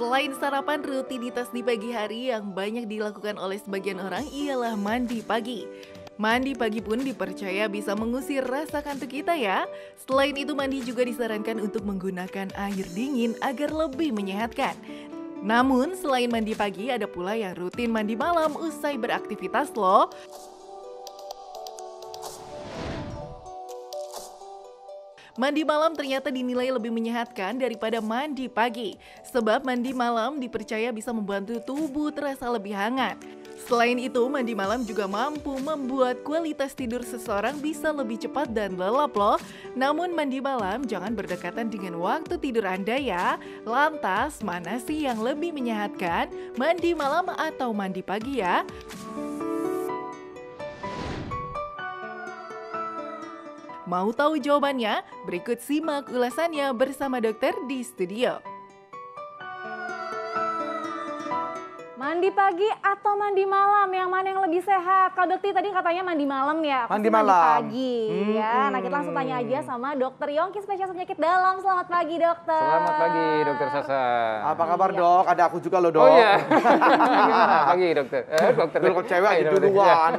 Selain sarapan, rutinitas di pagi hari yang banyak dilakukan oleh sebagian orang ialah mandi pagi. Mandi pagi pun dipercaya bisa mengusir rasa kantuk kita ya. Selain itu, mandi juga disarankan untuk menggunakan air dingin agar lebih menyehatkan. Namun, selain mandi pagi, ada pula yang rutin mandi malam usai beraktivitas loh. Mandi malam ternyata dinilai lebih menyehatkan daripada mandi pagi. Sebab mandi malam dipercaya bisa membantu tubuh terasa lebih hangat. Selain itu, mandi malam juga mampu membuat kualitas tidur seseorang bisa lebih cepat dan lelap loh. Namun mandi malam jangan berdekatan dengan waktu tidur Anda ya. Lantas, mana sih yang lebih menyehatkan? Mandi malam atau mandi pagi ya? Mau tahu jawabannya? Berikut simak ulasannya bersama dokter di studio. Mandi pagi atau mandi malam, yang mana yang lebih sehat? Kak Dokter tadi katanya mandi malam ya, Mandi mandi malam. pagi ya. Nah kita langsung tanya aja sama Dokter Yongki, spesialis penyakit dalam. Selamat pagi dokter. Selamat pagi dokter Sasa. Apa kabar dok? Ada aku juga loh dok. Oh iya. Gimana pagi dokter? Dokter. Kalau cewek aja duluan,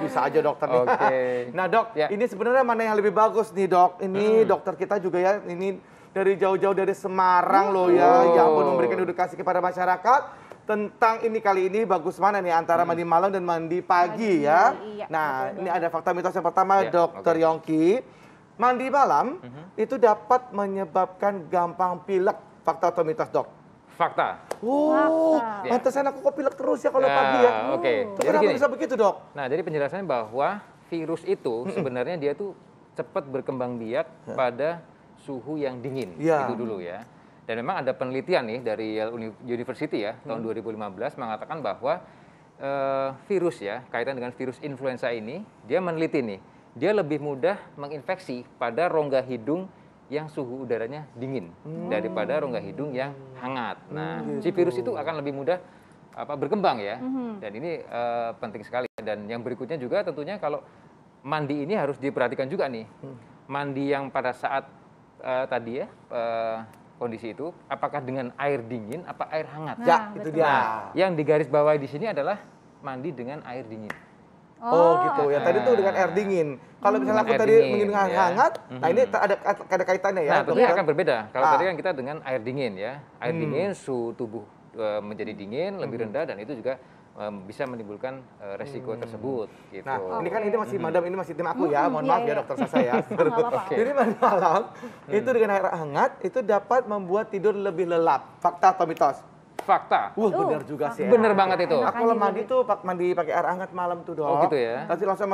bisa aja dokter nih. Oke. Nah dok, Ya. ini sebenarnya mana yang lebih bagus nih dok? Ini dokter kita juga ya, ini dari jauh-jauh dari Semarang loh ya, yang pun memberikan edukasi kepada masyarakat tentang ini kali ini bagus mana nih antara mandi malam dan mandi pagi ya. Iya, Nah, betul, ini ada fakta mitos yang pertama Ya, dokter oke. Yongki. Mandi malam itu dapat menyebabkan gampang pilek. Fakta atau mitos dok? Fakta. Oh, Fakta. pantesan aku kok pilek terus ya kalau Ya, pagi ya. oke. Itu Jadi kenapa gini. bisa begitu dok? Nah, jadi penjelasannya bahwa virus itu sebenarnya dia tuh cepat berkembang biak pada suhu yang dingin. Ya. Itu dulu ya. Dan memang ada penelitian nih dari Yale University ya, tahun 2015 mengatakan bahwa virus ya, kaitan dengan virus influenza ini, dia meneliti nih, dia lebih mudah menginfeksi pada rongga hidung yang suhu udaranya dingin daripada rongga hidung yang hangat. Nah, si virus itu akan lebih mudah berkembang ya. Dan ini penting sekali. Dan yang berikutnya juga tentunya kalau mandi ini harus diperhatikan juga nih. Mandi yang pada saat tadi ya, kondisi itu, apakah dengan air dingin, apa air hangat? Ya, Nah, itu betul. dia. Yang digarisbawahi di sini adalah mandi dengan air dingin. Oh gitu ya. Tadi tuh dengan air dingin. Kalau misalnya aku Dengan air tadi dingin, dengan ya. hangat, nah ini ada kaitannya ya. Nah, tentunya dokter? akan berbeda. Kalau Ah. tadi kan kita dengan air dingin ya. Air dingin, suhu tubuh menjadi dingin, lebih rendah, dan itu juga bisa menimbulkan resiko tersebut. Gitu. Nah, ini kan ini masih madam, ini masih tim aku ya. Mohon iya, maaf ya iya. dokter Sasa ya. apa-apa. Oke. Jadi mandi malam itu dengan air hangat itu dapat membuat tidur lebih lelap. Fakta atau mitos? Fakta. Benar juga sih. Bener enak. banget itu. Aku kalau mandi tuh mandi pakai air hangat malam tuh dok. Oh, gitu ya? Nanti langsung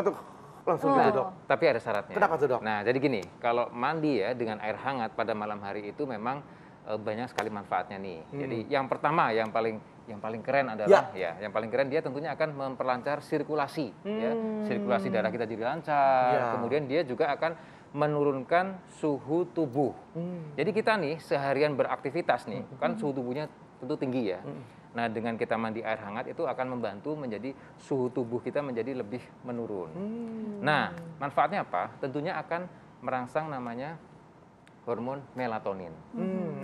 langsung gitu dok. Tapi ada syaratnya. Kenapa tuh, Dok? Nah, jadi gini, kalau mandi ya dengan air hangat pada malam hari itu memang banyak sekali manfaatnya nih. Jadi yang pertama yang paling keren adalah yang paling keren dia tentunya akan memperlancar sirkulasi ya. Sirkulasi darah kita jadi lancar. Ya. Kemudian dia juga akan menurunkan suhu tubuh. Jadi kita nih seharian beraktivitas nih, kan suhu tubuhnya tentu tinggi ya. Nah, dengan kita mandi air hangat itu akan membantu menjadi suhu tubuh kita menjadi lebih menurun. Nah, manfaatnya apa? Tentunya akan merangsang namanya hormon melatonin.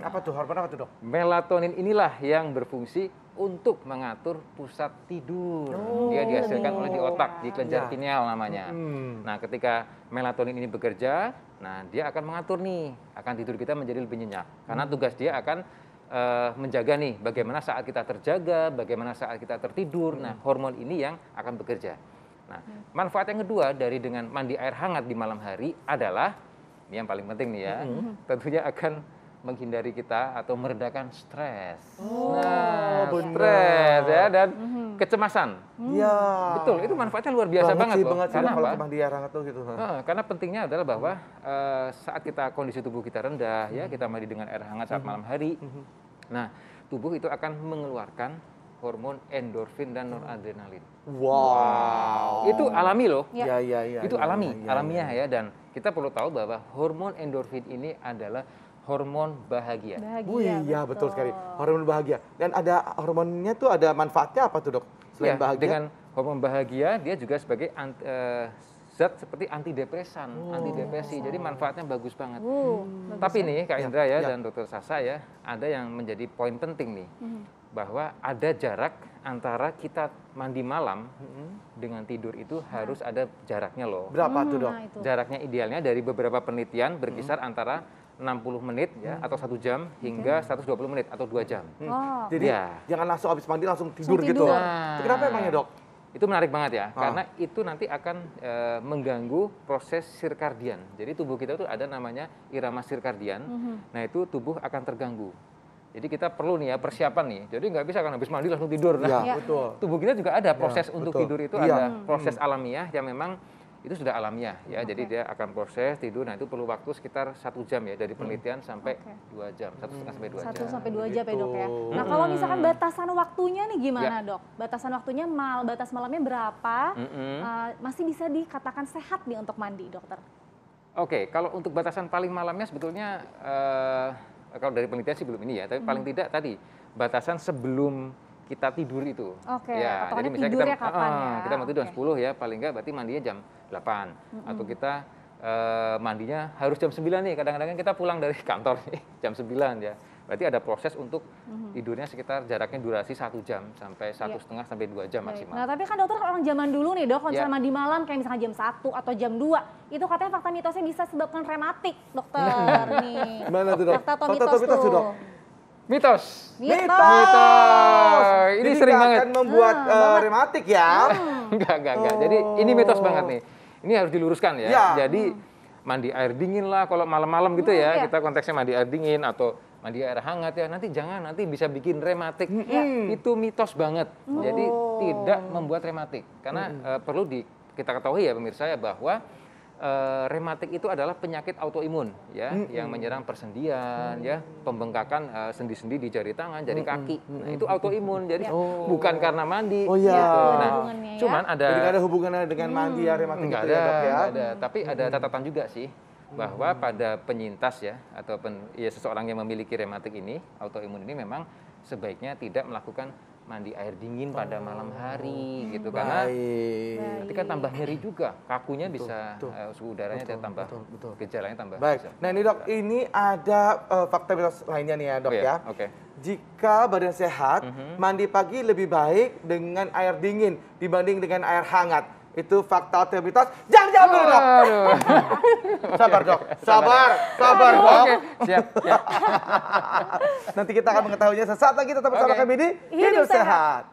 Apa tuh hormon apa tuh dok? Melatonin inilah yang berfungsi untuk mengatur pusat tidur. Dia dihasilkan oleh di otak, di kelenjar Ya. pineal namanya. Nah, ketika melatonin ini bekerja, nah dia akan mengatur nih, akan tidur kita menjadi lebih nyenyak. Karena tugas dia akan menjaga nih, bagaimana saat kita terjaga, bagaimana saat kita tertidur. Nah, hormon ini yang akan bekerja. Nah, manfaat yang kedua dari dengan mandi air hangat di malam hari adalah, ini yang paling penting nih ya, tentunya akan menghindari kita atau meredakan stres. Nah, benar. stres ya, dan kecemasan. Iya. Betul, itu manfaatnya luar biasa banget loh. banget sih Karena kalau apa? mandi air hangat tuh gitu. Karena pentingnya adalah bahwa saat kita kondisi tubuh kita rendah, ya kita mandi dengan air hangat saat malam hari. Nah, tubuh itu akan mengeluarkan hormon endorfin dan noradrenalin. Wow. Itu alami loh. Iya. Itu alamiah ya. Dan kita perlu tahu bahwa hormon endorfin ini adalah hormon bahagia. Wih, iya betul sekali. Hormon bahagia. Dan ada hormonnya tuh ada manfaatnya apa tuh dok? Selain Ya, bahagia? dengan hormon bahagia dia juga sebagai zat seperti antidepresan, antidepresi. Jadi manfaatnya bagus banget. Bagus Tapi ya. nih Kak Indra ya, ya. dan Dokter Sasa ya, ada yang menjadi poin penting nih. Bahwa ada jarak antara kita mandi malam dengan tidur itu harus ada jaraknya loh. Berapa tuh dok? Nah, itu. Jaraknya idealnya dari beberapa penelitian berkisar antara 60 menit ya atau 1 jam hingga 120 menit atau 2 jam. Oh, Jadi Ya. jangan langsung habis mandi langsung tidur Langsung gitu. tidur. Nah. Itu kenapa emangnya dok? Itu menarik banget ya, karena itu nanti akan mengganggu proses sirkadian. Jadi tubuh kita tuh ada namanya irama sirkadian. Nah itu tubuh akan terganggu. Jadi kita perlu nih ya persiapan nih. Jadi nggak bisa kan habis mandi langsung tidur. Nah, Iya, betul. tubuh kita juga ada proses untuk betul. tidur itu Iya. ada proses alamiah yang memang itu sudah alamiah ya. Jadi dia akan proses tidur. Nah itu perlu waktu sekitar 1 jam ya dari penelitian sampai 2 jam, 1,5 sampai 2 1 jam. sampai 2 jam ya dok ya. Gitu. Nah kalau misalkan batasan waktunya nih gimana dok? Batasan waktunya batas malamnya berapa? Masih bisa dikatakan sehat nih untuk mandi dokter? Oke, kalau untuk batasan paling malamnya sebetulnya kalau dari penelitian sih belum ini ya, tapi paling tidak tadi batasan sebelum kita tidur itu. Oke, Ya, patokannya jadi misalnya tidurnya kita kapan ya? kita mau tidur jam Oke. 10 ya, paling enggak berarti mandinya jam 8 atau kita mandinya harus jam 9 nih. Kadang-kadang kan kita pulang dari kantor nih jam 9 ya. Berarti ada proses untuk tidurnya sekitar jaraknya durasi 1 jam sampai 1,5 sampai 2 jam Baik. maksimal. Nah tapi kan dokter orang zaman dulu nih dok, kalau Ya. misalnya mandi malam kayak misalnya jam 1 atau jam 2, itu katanya fakta mitosnya bisa sebabkan rematik dokter nih. Gimana tuh dok? Fakta atau Fakta mitos atau mitos tuh, tuh? dok? Mitos. Mitos. Ini Jadi sering nggak banget. akan membuat rematik ya. Enggak. Jadi ini mitos banget nih. Ini harus diluruskan ya. Ya. Jadi mandi air dingin lah kalau malam-malam gitu ya. iya. Kita konteksnya mandi air dingin atau mandi air hangat ya. Nanti jangan, nanti bisa bikin rematik. Itu mitos banget. Jadi tidak membuat rematik. Karena perlu kita ketahui ya pemirsa ya bahwa rematik itu adalah penyakit autoimun ya yang menyerang persendian ya, pembengkakan sendi-sendi di jari tangan, jari kaki. Nah, itu autoimun. Jadi bukan karena mandi Oh, iya. gitu. Ada Nah, hubungannya ya. cuman ada Jadi nggak ada hubungannya dengan mandi ya rematik enggak itu ya dok ya. enggak ada. Tapi ada catatan juga sih bahwa pada penyintas ya atau seseorang yang memiliki rematik ini, autoimun ini memang sebaiknya tidak melakukan mandi air dingin pada malam hari gitu karena Baik. nanti kan tambah nyeri juga, kakunya bisa betul. suhu udaranya tambah, betul. gejalanya tambah. Baik. bisa. Nah ini dok, ini ada fakta mitos lainnya nih ya dok Oh, ya. Oke. Jika badan sehat, mandi pagi lebih baik dengan air dingin dibanding dengan air hangat. Itu fakta atau mitos? Jangan jawab dulu dok. Aduh. Sabar dok, sabar dok. Oke, siap. Nanti kita akan mengetahuinya sesaat lagi tetap bersama Oke. kami di Hidup Hidup Sehat.